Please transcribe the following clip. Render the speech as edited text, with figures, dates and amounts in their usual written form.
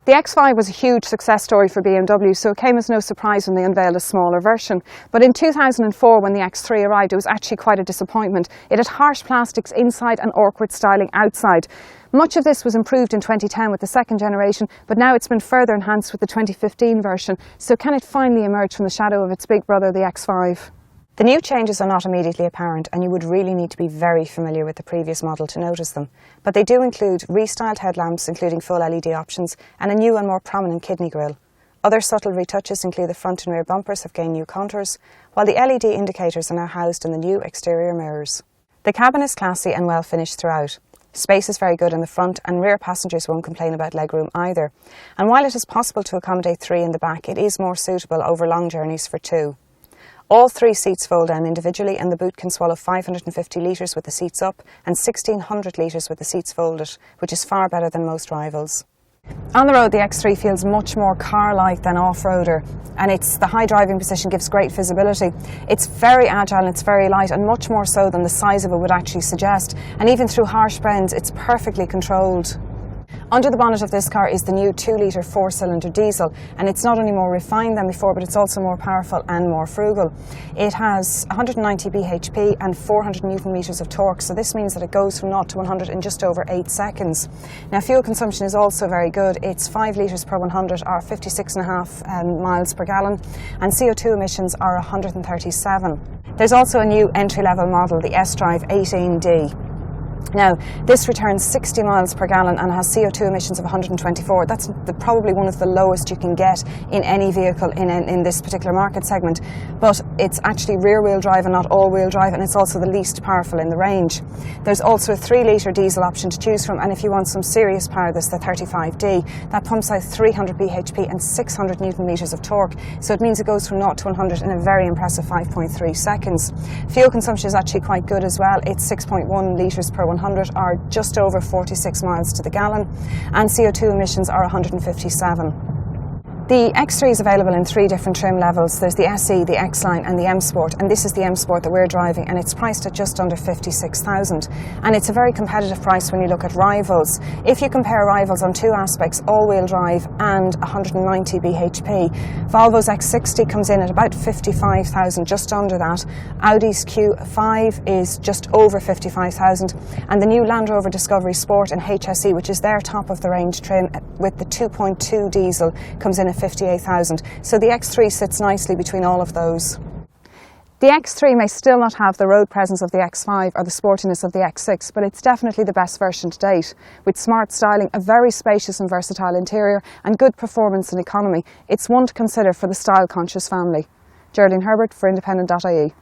The X5 was a huge success story for BMW, so it came as no surprise when they unveiled a smaller version. But in 2004, when the X3 arrived, it was actually quite a disappointment. It had harsh plastics inside and awkward styling outside. Much of this was improved in 2010 with the second generation, but now it's been further enhanced with the 2015 version. So can it finally emerge from the shadow of its big brother, the X5? The new changes are not immediately apparent, and you would really need to be very familiar with the previous model to notice them. But they do include restyled headlamps, including full LED options, and a new and more prominent kidney grille. Other subtle retouches include the front and rear bumpers have gained new contours, while the LED indicators are now housed in the new exterior mirrors. The cabin is classy and well finished throughout. Space is very good in the front, and rear passengers won't complain about legroom either. And while it is possible to accommodate 3 in the back, it is more suitable over long journeys for 2. All 3 seats fold down individually, and the boot can swallow 550 litres with the seats up and 1600 litres with the seats folded, which is far better than most rivals. On the road, the X3 feels much more car-like than off-roader, and the high driving position gives great visibility. It's very agile, it's very light, and much more so than the size of it would actually suggest. And even through harsh bends, it's perfectly controlled. Under the bonnet of this car is the new 2-litre 4-cylinder diesel, and it's not only more refined than before, but it's also more powerful and more frugal. It has 190 bhp and 400 newton meters of torque, so this means that it goes from 0 to 100 in just over 8 seconds. Now, fuel consumption is also very good. It's 5 litres per 100, or 56.5 miles per gallon, and CO2 emissions are 137. There's also a new entry-level model, the S-Drive 18D. Now, this returns 60 miles per gallon and has CO2 emissions of 124. That's probably one of the lowest you can get in any vehicle in this particular market segment. But it's actually rear-wheel drive and not all-wheel drive, and it's also the least powerful in the range. There's also a 3-litre diesel option to choose from, and if you want some serious power, there's the 35D. That pumps out 300 bhp and 600 newton meters of torque, so it means it goes from 0 to 100 in a very impressive 5.3 seconds. Fuel consumption is actually quite good as well. It's 6.1 litres per 100, or just over 46 miles to the gallon, and CO2 emissions are 157. The X3 is available in 3 different trim levels. There's the SE, the X-Line and the M Sport, and this is the M Sport that we're driving, and it's priced at just under 56,000. And it's a very competitive price when you look at rivals. If you compare rivals on 2 aspects, all-wheel drive and 190 bhp, Volvo's X60 comes in at about 55,000, just under that. Audi's Q5 is just over 55,000, and the new Land Rover Discovery Sport and HSE, which is their top-of-the-range trim with the 2.2 diesel, comes in at 58,000. So the X3 sits nicely between all of those. The X3 may still not have the road presence of the X5 or the sportiness of the X6, but it's definitely the best version to date. With smart styling, a very spacious and versatile interior, and good performance and economy, it's one to consider for the style-conscious family. Geraldine Herbert for Independent.ie.